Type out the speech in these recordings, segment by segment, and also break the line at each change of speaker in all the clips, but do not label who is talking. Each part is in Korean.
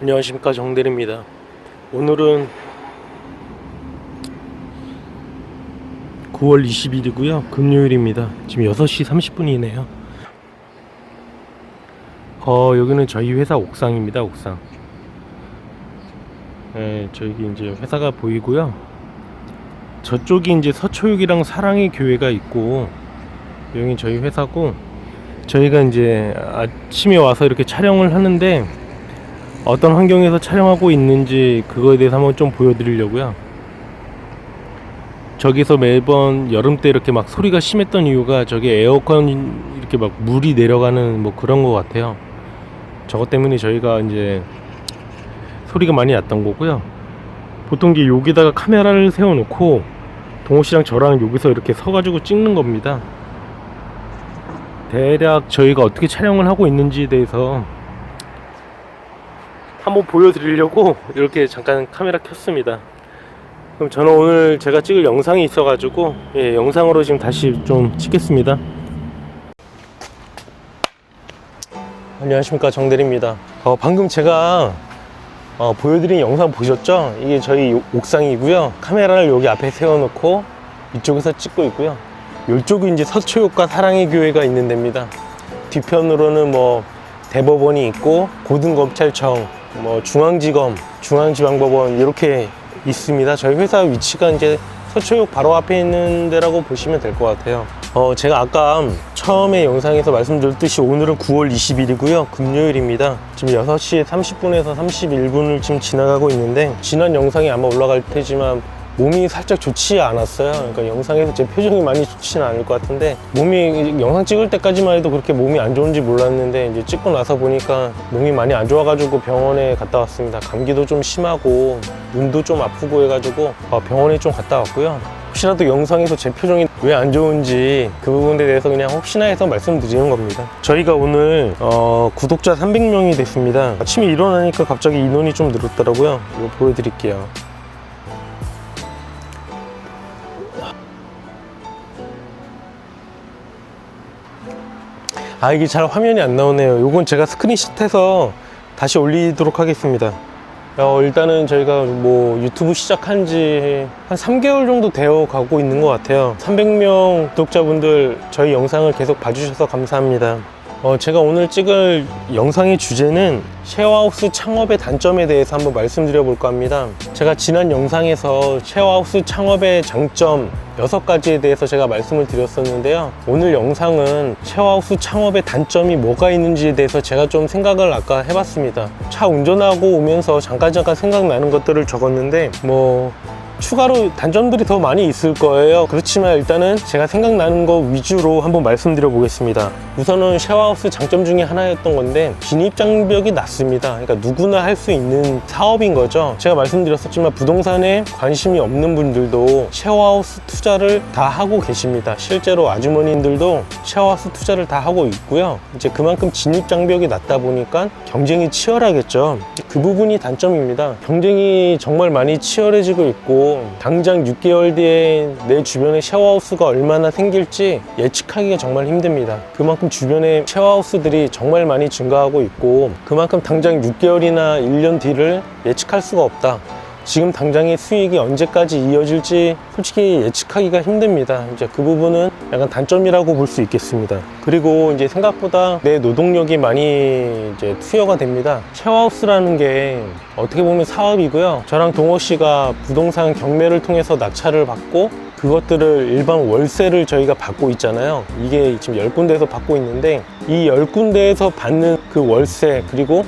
안녕하십니까, 정대리입니다. 오늘은 9월 20일이고요 금요일입니다. 지금 6시 30분이네요 여기는 저희 회사 옥상입니다. 옥상. 네, 저기 이제 회사가 보이고요. 저쪽이 이제 서초역이랑 사랑의 교회가 있고, 여기 저희 회사고, 저희가 이제 아침에 와서 이렇게 촬영을 하는데 어떤 환경에서 촬영하고 있는지 그거에 대해서 한번 좀 보여드리려고요. 저기서 매번 여름 때 이렇게 막 소리가 심했던 이유가 저기 에어컨 이렇게 막 물이 내려가는 뭐 그런 것 같아요. 저것 때문에 저희가 이제 소리가 많이 났던 거고요. 보통 이제 여기다가 카메라를 세워놓고 동호 씨랑 저랑 여기서 이렇게 서가지고 찍는 겁니다. 대략 저희가 어떻게 촬영을 하고 있는지에 대해서 한번 보여드리려고 이렇게 잠깐 카메라 켰습니다. 그럼 저는 오늘 제가 찍을 영상이 있어가지고 영상으로 지금 다시 좀 찍겠습니다. 안녕하십니까, 정대리입니다. 방금 제가 보여드린 영상 보셨죠? 이게 저희 옥상이고요. 카메라를 여기 앞에 세워놓고 이쪽에서 찍고 있고요. 이쪽이 이제 서초역과 사랑의 교회가 있는 데입니다. 뒤편으로는 뭐 대법원이 있고 고등검찰청, 뭐 중앙지검, 중앙지방법원 이렇게 있습니다. 저희 회사 위치가 이제 서초역 바로 앞에 있는 데라고 보시면 될 것 같아요. 제가 아까 처음에 영상에서 말씀드렸듯이 오늘은 9월 20일이고요 금요일입니다. 지금 6시 30분에서 31분을 지금 지나가고 있는데, 지난 영상이 아마 올라갈 테지만 몸이 살짝 좋지 않았어요. 그러니까 영상에서 제 표정이 많이 좋지는 않을 것 같은데, 몸이 영상 찍을 때까지만 해도 그렇게 몸이 안 좋은지 몰랐는데 이제 찍고 나서 보니까 몸이 많이 안 좋아가지고 병원에 갔다 왔습니다. 감기도 좀 심하고 눈도 좀 아프고 해가지고 병원에 좀 갔다 왔고요. 혹시라도 영상에서 제 표정이 왜 안 좋은지 그 부분에 대해서 그냥 혹시나 해서 말씀드리는 겁니다. 저희가 오늘 구독자 300명이 됐습니다. 아침에 일어나니까 갑자기 인원이 좀 늘었더라고요. 이거 보여드릴게요. 이게 잘 화면이 안 나오네요. 요건 제가 스크린샷해서 다시 올리도록 하겠습니다. 일단은 저희가 뭐 유튜브 시작한 지 한 3개월 정도 되어 가고 있는 것 같아요. 300명 구독자분들 저희 영상을 계속 봐주셔서 감사합니다. 제가 오늘 찍을 영상의 주제는 쉐어하우스 창업의 단점에 대해서 한번 말씀드려 볼까 합니다. 제가 지난 영상에서 쉐어하우스 창업의 장점 6가지에 대해서 제가 말씀을 드렸었는데요. 오늘 영상은 쉐어하우스 창업의 단점이 뭐가 있는지에 대해서 제가 좀 생각을 아까 해봤습니다. 차 운전하고 오면서 잠깐 생각나는 것들을 적었는데 뭐 추가로 단점들이 더 많이 있을 거예요. 그렇지만 일단은 제가 생각나는 거 위주로 한번 말씀드려 보겠습니다. 우선은 쉐어하우스 장점 중에 하나였던 건데 진입장벽이 낮습니다. 그러니까 누구나 할 수 있는 사업인 거죠. 제가 말씀드렸었지만 부동산에 관심이 없는 분들도 쉐어하우스 투자를 다 하고 계십니다. 실제로 아주머니들도 쉐어하우스 투자를 다 하고 있고요. 이제 그만큼 진입장벽이 낮다 보니까 경쟁이 치열하겠죠. 그 부분이 단점입니다. 경쟁이 정말 많이 치열해지고 있고 당장 6개월 뒤에 내 주변에 쉐어하우스가 얼마나 생길지 예측하기가 정말 힘듭니다. 그만큼 주변에 쉐어하우스들이 정말 많이 증가하고 있고 그만큼 당장 6개월이나 1년 뒤를 예측할 수가 없다. 지금 당장의 수익이 언제까지 이어질지 솔직히 예측하기가 힘듭니다. 이제 그 부분은 약간 단점이라고 볼 수 있겠습니다. 그리고 이제 생각보다 내 노동력이 많이 이제 투여가 됩니다. 쉐어하우스라는 게 어떻게 보면 사업이고요. 저랑 동호 씨가 부동산 경매를 통해서 낙찰을 받고 그것들을 일반 월세를 저희가 받고 있잖아요. 이게 지금 10군데에서 받고 있는데 이 10군데에서 받는 그 월세 그리고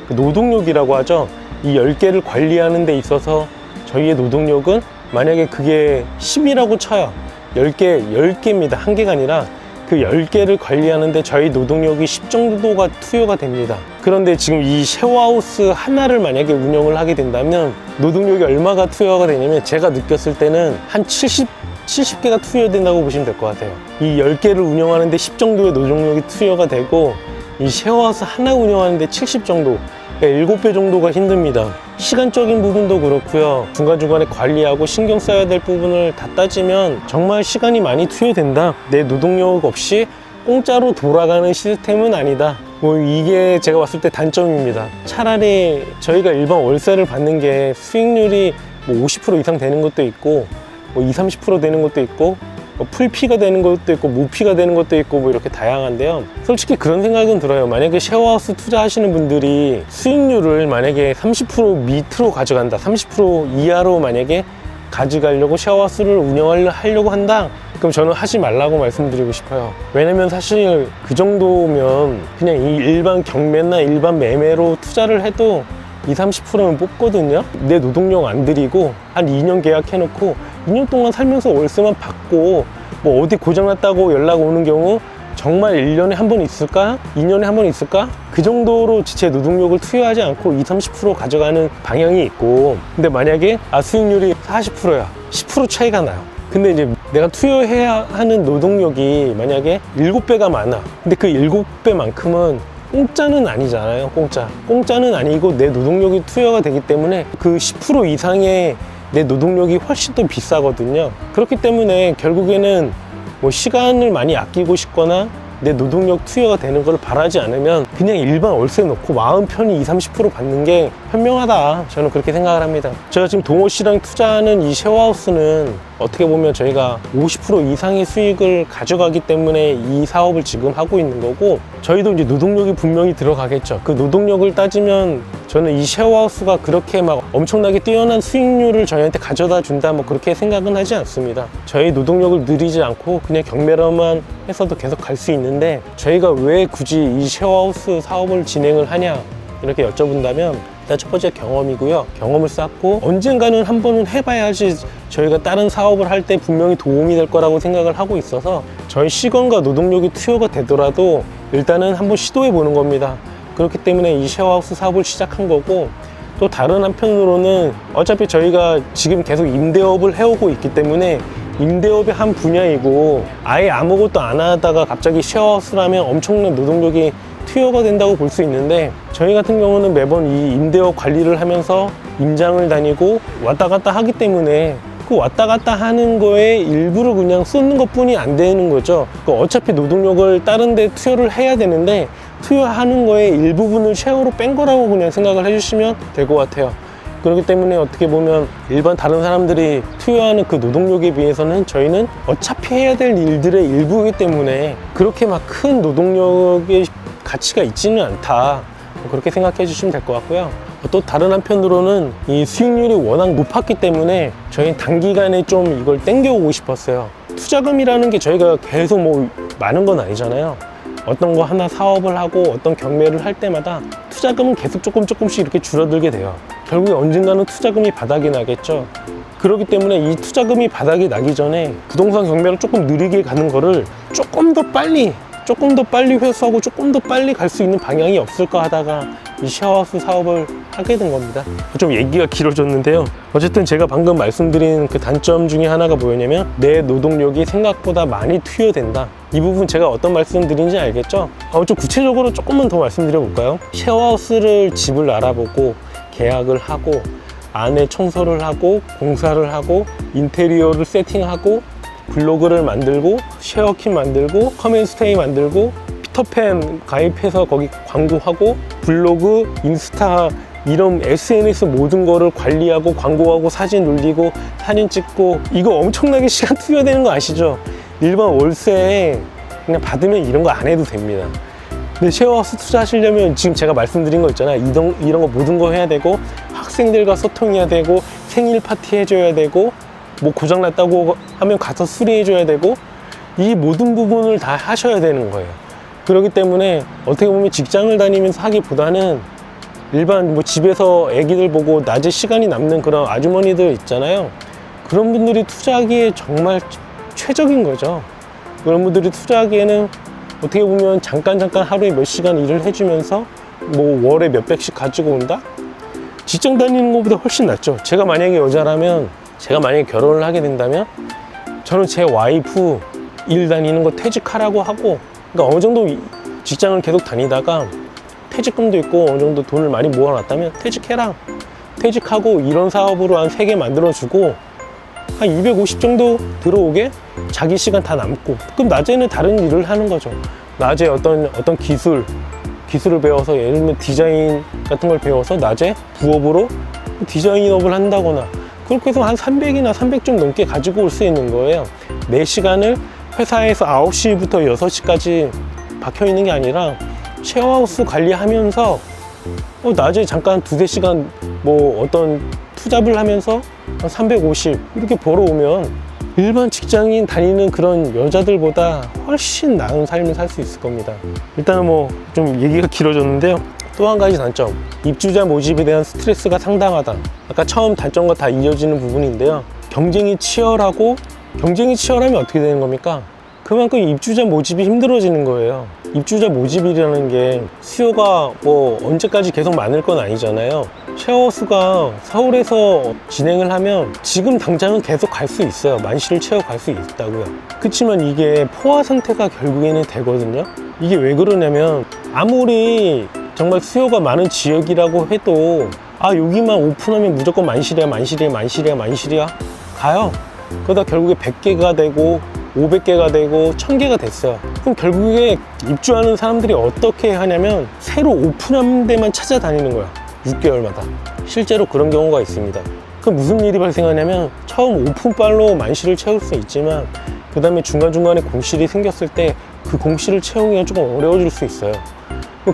그 노동력이라고 하죠. 이 10개를 관리하는 데 있어서 저희의 노동력은 만약에 그게 10이라고 쳐요. 10개입니다. 1개가 아니라 그 10개를 관리하는데 저희 노동력이 10 정도가 투여가 됩니다. 그런데 지금 이 쉐어하우스 하나를 만약에 운영을 하게 된다면 노동력이 얼마가 투여가 되냐면 제가 느꼈을 때는 한 70개가 투여된다고 보시면 될 것 같아요. 이 10개를 운영하는데 10 정도의 노동력이 투여가 되고 이 쉐어하우스 하나 운영하는데 70 정도, 7배 정도가 힘듭니다. 시간적인 부분도 그렇고요. 중간중간에 관리하고 신경 써야 될 부분을 다 따지면 정말 시간이 많이 투여된다. 내 노동력 없이 공짜로 돌아가는 시스템은 아니다. 뭐 이게 제가 봤을 때 단점입니다. 차라리 저희가 일반 월세를 받는 게 수익률이 뭐 50% 이상 되는 것도 있고 뭐 20, 30% 되는 것도 있고 뭐 풀피가 되는 것도 있고 무피가 되는 것도 있고 뭐 이렇게 다양한데요. 솔직히 그런 생각은 들어요. 만약에 쉐어하우스 투자하시는 분들이 수익률을 만약에 30% 밑으로 가져간다, 30% 이하로 만약에 가져가려고 쉐어하우스를 운영하려고 한다, 그럼 저는 하지 말라고 말씀드리고 싶어요. 왜냐면 사실 그 정도면 그냥 이 일반 경매나 일반 매매로 투자를 해도 20, 30%는 뽑거든요. 내 노동력 안 들이고 한 2년 계약해놓고 2년 동안 살면서 월세만 받고 뭐 어디 고장났다고 연락 오는 경우 정말 1년에 한 번 있을까? 2년에 한 번 있을까? 그 정도로 제 노동력을 투여하지 않고 20, 30% 가져가는 방향이 있고, 근데 만약에 수익률이 40%야 10% 차이가 나요. 근데 이제 내가 투여해야 하는 노동력이 만약에 7배가 많아. 근데 그 7배만큼은 공짜는 아니잖아요. 공짜는 아니고 내 노동력이 투여가 되기 때문에 그 10% 이상의 내 노동력이 훨씬 더 비싸거든요. 그렇기 때문에 결국에는 뭐 시간을 많이 아끼고 싶거나 내 노동력 투여가 되는 걸 바라지 않으면 그냥 일반 월세 놓고 마음 편히 20, 30% 받는 게 현명하다, 저는 그렇게 생각을 합니다. 제가 지금 동호시랑 투자하는 이 쉐어하우스는 어떻게 보면 저희가 50% 이상의 수익을 가져가기 때문에 이 사업을 지금 하고 있는 거고, 저희도 이제 노동력이 분명히 들어가겠죠. 그 노동력을 따지면 저는 이 쉐어하우스가 그렇게 막 엄청나게 뛰어난 수익률을 저희한테 가져다 준다 뭐 그렇게 생각은 하지 않습니다. 저희 노동력을 늘리지 않고 그냥 경매로만 해서도 계속 갈 수 있는데, 저희가 왜 굳이 이 쉐어하우스 사업을 진행을 하냐 이렇게 여쭤본다면, 일단 첫 번째 경험이고요. 경험을 쌓고 언젠가는 한 번은 해봐야지 저희가 다른 사업을 할 때 분명히 도움이 될 거라고 생각을 하고 있어서, 저희 시간과 노동력이 투여가 되더라도 일단은 한번 시도해 보는 겁니다. 그렇기 때문에 이 쉐어하우스 사업을 시작한 거고, 또 다른 한편으로는 어차피 저희가 지금 계속 임대업을 해오고 있기 때문에 임대업의 한 분야이고, 아예 아무것도 안 하다가 갑자기 쉐어하우스라면 엄청난 노동력이 투여가 된다고 볼 수 있는데, 저희 같은 경우는 매번 이 임대업 관리를 하면서 임장을 다니고 왔다 갔다 하기 때문에 그 왔다 갔다 하는 거에 일부를 그냥 쏟는 것 뿐이 안 되는 거죠. 어차피 노동력을 다른 데 투여를 해야 되는데 투여하는 거에 일부분을 쉐어로 뺀 거라고 그냥 생각을 해주시면 될 것 같아요. 그렇기 때문에 어떻게 보면 일반 다른 사람들이 투여하는 그 노동력에 비해서는 저희는 어차피 해야 될 일들의 일부이기 때문에 그렇게 막 큰 노동력의 가치가 있지는 않다, 그렇게 생각해 주시면 될 것 같고요. 또 다른 한편으로는 이 수익률이 워낙 높았기 때문에 저희는 단기간에 좀 이걸 땡겨오고 싶었어요. 투자금이라는 게 저희가 계속 뭐 많은 건 아니잖아요. 어떤 거 하나 사업을 하고 어떤 경매를 할 때마다 투자금은 계속 조금씩 이렇게 줄어들게 돼요. 결국에 언젠가는 투자금이 바닥이 나겠죠. 그렇기 때문에 이 투자금이 바닥이 나기 전에 부동산 경매를 조금 느리게 가는 거를 조금 더 빨리 회수하고 조금 더 빨리 갈 수 있는 방향이 없을까 하다가 이 쉐어하우스 사업을 하게 된 겁니다. 좀 얘기가 길어졌는데요. 어쨌든 제가 방금 말씀드린 그 단점 중에 하나가 뭐였냐면, 내 노동력이 생각보다 많이 투여된다. 이 부분 제가 어떤 말씀 드린지 알겠죠? 좀 구체적으로 조금만 더 말씀드려 볼까요? 쉐어하우스를 집을 알아보고 계약을 하고 안에 청소를 하고 공사를 하고 인테리어를 세팅하고 블로그를 만들고 쉐어킨 만들고 커맨스테이 만들고 피터팬 가입해서 거기 광고하고 블로그, 인스타 이런 SNS 모든 거를 관리하고 광고하고 사진 올리고 사진 찍고, 이거 엄청나게 시간 투여되는 거 아시죠? 일반 월세에 그냥 받으면 이런 거 안 해도 됩니다. 근데 쉐어하우스 투자하시려면 지금 제가 말씀드린 거 있잖아요. 이런 거 모든 거 해야 되고, 학생들과 소통해야 되고, 생일 파티 해줘야 되고, 뭐 고장났다고 하면 가서 수리해줘야 되고, 이 모든 부분을 다 하셔야 되는 거예요. 그렇기 때문에 어떻게 보면 직장을 다니면서 하기보다는 일반 뭐 집에서 애기들 보고 낮에 시간이 남는 그런 아주머니들 있잖아요. 그런 분들이 투자하기에 정말 최적인 거죠. 그런 분들이 투자하기에는 어떻게 보면 잠깐 하루에 몇 시간 일을 해주면서 뭐 월에 몇백씩 가지고 온다? 직장 다니는 것보다 훨씬 낫죠. 제가 만약에 여자라면, 제가 만약에 결혼을 하게 된다면 저는 제 와이프 일 다니는 거 퇴직하라고 하고, 그러니까 어느 정도 직장을 계속 다니다가 퇴직금도 있고 어느 정도 돈을 많이 모아놨다면 퇴직해라. 퇴직하고 이런 사업으로 한 3개 만들어주고 한 250 정도 들어오게 자기 시간 다 남고, 그럼 낮에는 다른 일을 하는 거죠. 낮에 어떤 기술을 배워서, 예를 들면 디자인 같은 걸 배워서 낮에 부업으로 디자인업을 한다거나, 그렇게 해서 한 300이나 300 좀 넘게 가지고 올 수 있는 거예요. 내 시간을 회사에서 9시부터 6시까지 박혀 있는 게 아니라 쉐어하우스 관리하면서 낮에 잠깐 2-3시간 뭐 어떤 투잡을 하면서 한 350 이렇게 벌어오면 일반 직장인 다니는 그런 여자들보다 훨씬 나은 삶을 살 수 있을 겁니다. 일단은 뭐 좀 얘기가 길어졌는데요. 또 한 가지 단점, 입주자 모집에 대한 스트레스가 상당하다. 아까 처음 단점과 다 이어지는 부분인데요. 경쟁이 치열하면 어떻게 되는 겁니까? 그만큼 입주자 모집이 힘들어지는 거예요. 입주자 모집이라는 게 수요가 뭐 언제까지 계속 많을 건 아니잖아요. 쉐어하우스가 서울에서 진행을 하면 지금 당장은 계속 갈 수 있어요. 만실을 채워 갈 수 있다고요. 그렇지만 이게 포화 상태가 결국에는 되거든요. 이게 왜 그러냐면, 아무리 정말 수요가 많은 지역이라고 해도 여기만 오픈하면 무조건 만실이야 가요. 그러다 결국에 100개가 되고 500개가 되고 1000개가 됐어요. 그럼 결국에 입주하는 사람들이 어떻게 하냐면 새로 오픈한 데만 찾아다니는 거야. 6개월마다. 실제로 그런 경우가 있습니다. 그럼 무슨 일이 발생하냐면, 처음 오픈빨로 만실을 채울 수 있지만 그 다음에 중간중간에 공실이 생겼을 때 그 공실을 채우기가 조금 어려워질 수 있어요.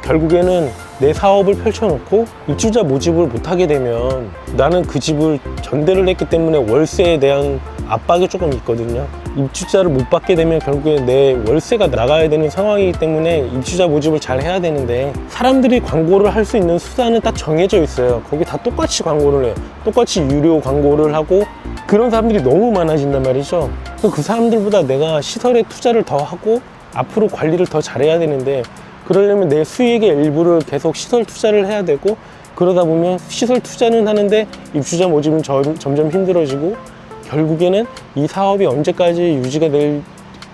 결국에는 내 사업을 펼쳐놓고 입주자 모집을 못하게 되면 나는 그 집을 전대를 했기 때문에 월세에 대한 압박이 조금 있거든요. 입주자를 못 받게 되면 결국에 내 월세가 나가야 되는 상황이기 때문에 입주자 모집을 잘 해야 되는데, 사람들이 광고를 할 수 있는 수단은 딱 정해져 있어요. 거기 다 똑같이 광고를 해요. 똑같이 유료 광고를 하고, 그런 사람들이 너무 많아진단 말이죠. 그 사람들보다 내가 시설에 투자를 더 하고 앞으로 관리를 더 잘해야 되는데, 그러려면 내 수익의 일부를 계속 시설 투자를 해야 되고, 그러다 보면 시설 투자는 하는데 입주자 모집은 점점 힘들어지고, 결국에는 이 사업이 언제까지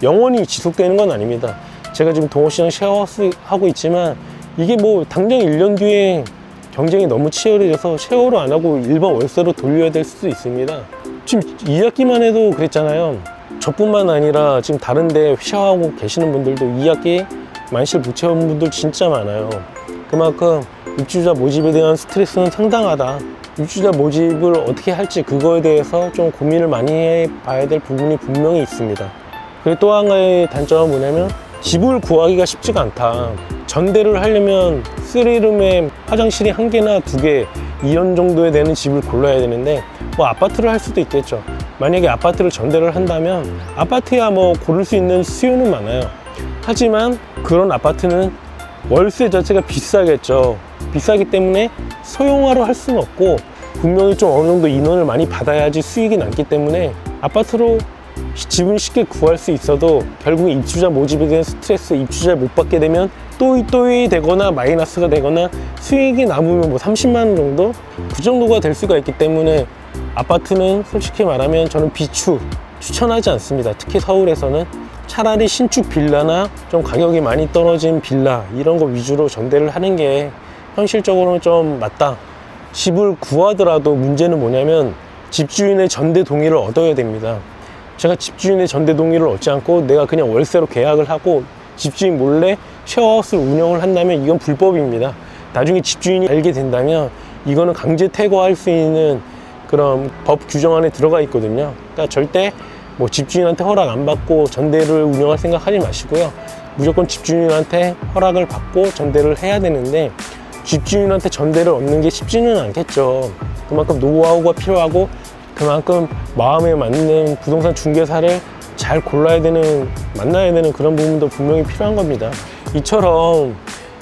영원히 지속되는 건 아닙니다. 제가 지금 동호시장 쉐어하우스 하고 있지만 이게 뭐 당장 1년 뒤에 경쟁이 너무 치열해져서 쉐어로 안 하고 일반 월세로 돌려야 될 수도 있습니다. 지금 2학기만 해도 그랬잖아요. 저뿐만 아니라 지금 다른 데 쉐어하고 계시는 분들도 2학기 만실 못 채운 분들 진짜 많아요. 그만큼 입주자 모집에 대한 스트레스는 상당하다. 입주자 모집을 어떻게 할지 그거에 대해서 좀 고민을 많이 해봐야 될 부분이 분명히 있습니다. 그리고 또 한 가지 단점은 뭐냐면, 집을 구하기가 쉽지가 않다. 전대를 하려면 3룸에 화장실이 1개나 2개 이런 정도에 되는 집을 골라야 되는데, 뭐 아파트를 할 수도 있겠죠. 만약에 아파트를 전대를 한다면 아파트야 뭐 고를 수 있는 수요는 많아요. 하지만 그런 아파트는 월세 자체가 비싸겠죠. 비싸기 때문에 소형화로 할 수는 없고, 분명히 좀 어느 정도 인원을 많이 받아야지 수익이 남기 때문에 아파트로 집은 쉽게 구할 수 있어도 결국 입주자 모집에 대한 스트레스, 입주자를 못 받게 되면 또이 되거나 마이너스가 되거나 수익이 남으면 뭐 30만 원 정도? 그 정도가 될 수가 있기 때문에 아파트는 솔직히 말하면 저는 추천하지 않습니다. 특히 서울에서는 차라리 신축 빌라나 좀 가격이 많이 떨어진 빌라 이런 거 위주로 전대를 하는 게 현실적으로는 좀 맞다. 집을 구하더라도 문제는 뭐냐면 집주인의 전대 동의를 얻어야 됩니다. 제가 집주인의 전대 동의를 얻지 않고 내가 그냥 월세로 계약을 하고 집주인 몰래 쉐어하우스를 운영을 한다면 이건 불법입니다. 나중에 집주인이 알게 된다면 이거는 강제 퇴거할 수 있는 그런 법 규정 안에 들어가 있거든요. 그러니까 절대 뭐 집주인한테 허락 안 받고 전대를 운영할 생각 하지 마시고요. 무조건 집주인한테 허락을 받고 전대를 해야 되는데, 집주인한테 전대를 얻는 게 쉽지는 않겠죠. 그만큼 노하우가 필요하고, 그만큼 마음에 맞는 부동산 중개사를 잘 만나야 되는 그런 부분도 분명히 필요한 겁니다. 이처럼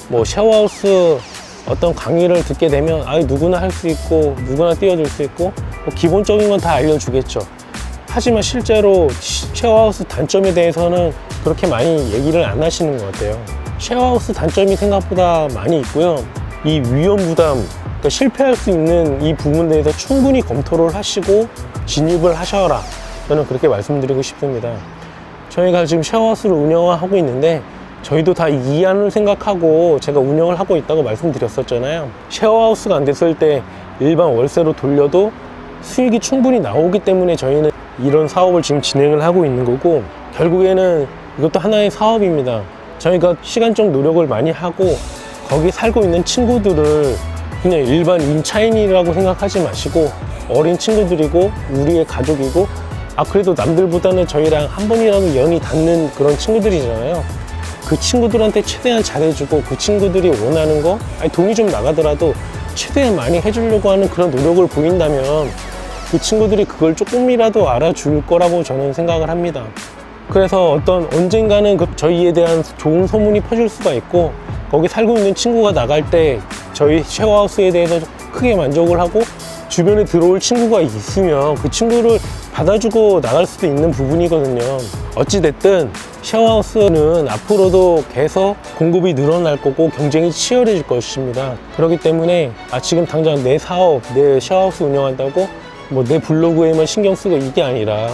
뭐 쉐어하우스 어떤 강의를 듣게 되면 누구나 할 수 있고 누구나 뛰어들 수 있고 뭐 기본적인 건 다 알려주겠죠. 하지만 실제로 쉐어하우스 단점에 대해서는 그렇게 많이 얘기를 안 하시는 것 같아요. 쉐어하우스 단점이 생각보다 많이 있고요. 이 위험 부담, 그러니까 실패할 수 있는 이 부분에 대해서 충분히 검토를 하시고 진입을 하셔라. 저는 그렇게 말씀드리고 싶습니다. 저희가 지금 쉐어하우스를 운영하고 있는데 저희도 다 이안을 생각하고 제가 운영을 하고 있다고 말씀드렸었잖아요. 쉐어하우스가 안 됐을 때 일반 월세로 돌려도 수익이 충분히 나오기 때문에 저희는 이런 사업을 지금 진행을 하고 있는 거고, 결국에는 이것도 하나의 사업입니다. 저희가 시간적 노력을 많이 하고 거기 살고 있는 친구들을 그냥 일반 인차인이라고 생각하지 마시고 어린 친구들이고 우리의 가족이고, 그래도 남들보다는 저희랑 한 번이라도 연이 닿는 그런 친구들이잖아요. 그 친구들한테 최대한 잘해주고, 그 친구들이 원하는 거, 돈이 좀 나가더라도 최대한 많이 해주려고 하는 그런 노력을 보인다면 그 친구들이 그걸 조금이라도 알아줄 거라고 저는 생각을 합니다. 그래서 언젠가는 저희에 대한 좋은 소문이 퍼질 수가 있고, 거기 살고 있는 친구가 나갈 때 저희 쉐어하우스에 대해서 크게 만족을 하고 주변에 들어올 친구가 있으면 그 친구를 받아주고 나갈 수도 있는 부분이거든요. 어찌됐든 쉐어하우스는 앞으로도 계속 공급이 늘어날 거고 경쟁이 치열해질 것입니다. 그렇기 때문에 지금 당장 내 사업, 내 쉐어하우스 운영한다고 뭐 내 블로그에만 신경 쓰고 이게 아니라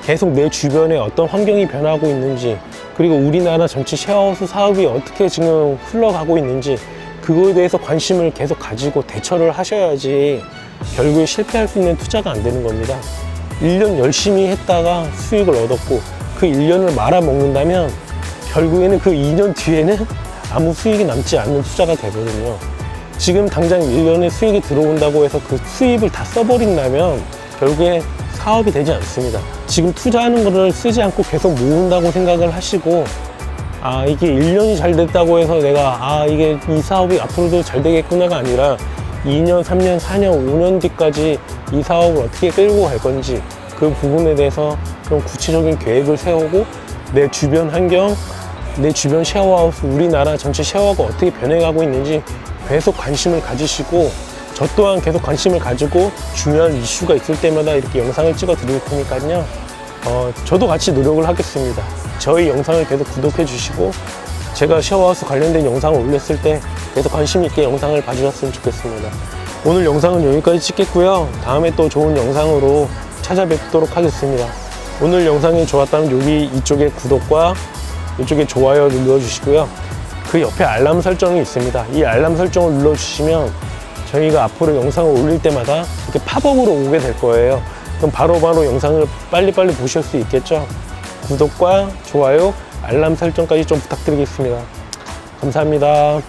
계속 내 주변에 어떤 환경이 변하고 있는지, 그리고 우리나라 전체 쉐어하우스 사업이 어떻게 지금 흘러가고 있는지, 그거에 대해서 관심을 계속 가지고 대처를 하셔야지 결국에 실패할 수 있는 투자가 안 되는 겁니다. 1년 열심히 했다가 수익을 얻었고 그 1년을 말아먹는다면 결국에는 그 2년 뒤에는 아무 수익이 남지 않는 투자가 되거든요. 지금 당장 1년에 수익이 들어온다고 해서 그 수입을 다 써버린다면 결국에 사업이 되지 않습니다. 지금 투자하는 거를 쓰지 않고 계속 모은다고 생각을 하시고, 이게 1년이 잘 됐다고 해서 내가 이게 이 사업이 앞으로도 잘 되겠구나가 아니라 2년, 3년, 4년, 5년 뒤까지 이 사업을 어떻게 끌고 갈 건지, 그 부분에 대해서 좀 구체적인 계획을 세우고 내 주변 환경, 내 주변 쉐어하우스, 우리나라 전체 쉐어가 어떻게 변해가고 있는지 계속 관심을 가지시고, 저 또한 계속 관심을 가지고 중요한 이슈가 있을 때마다 이렇게 영상을 찍어 드릴 테니까요. 저도 같이 노력을 하겠습니다. 저희 영상을 계속 구독해 주시고 제가 쉐어하우스 관련된 영상을 올렸을 때 계속 관심 있게 영상을 봐주셨으면 좋겠습니다. 오늘 영상은 여기까지 찍겠고요. 다음에 또 좋은 영상으로 찾아뵙도록 하겠습니다. 오늘 영상이 좋았다면 여기 이쪽에 구독과 이쪽에 좋아요 눌러주시고요. 그 옆에 알람 설정이 있습니다. 이 알람 설정을 눌러주시면 저희가 앞으로 영상을 올릴 때마다 이렇게 팝업으로 오게 될 거예요. 그럼 바로바로 영상을 빨리빨리 보실 수 있겠죠? 구독과 좋아요, 알람 설정까지 좀 부탁드리겠습니다. 감사합니다.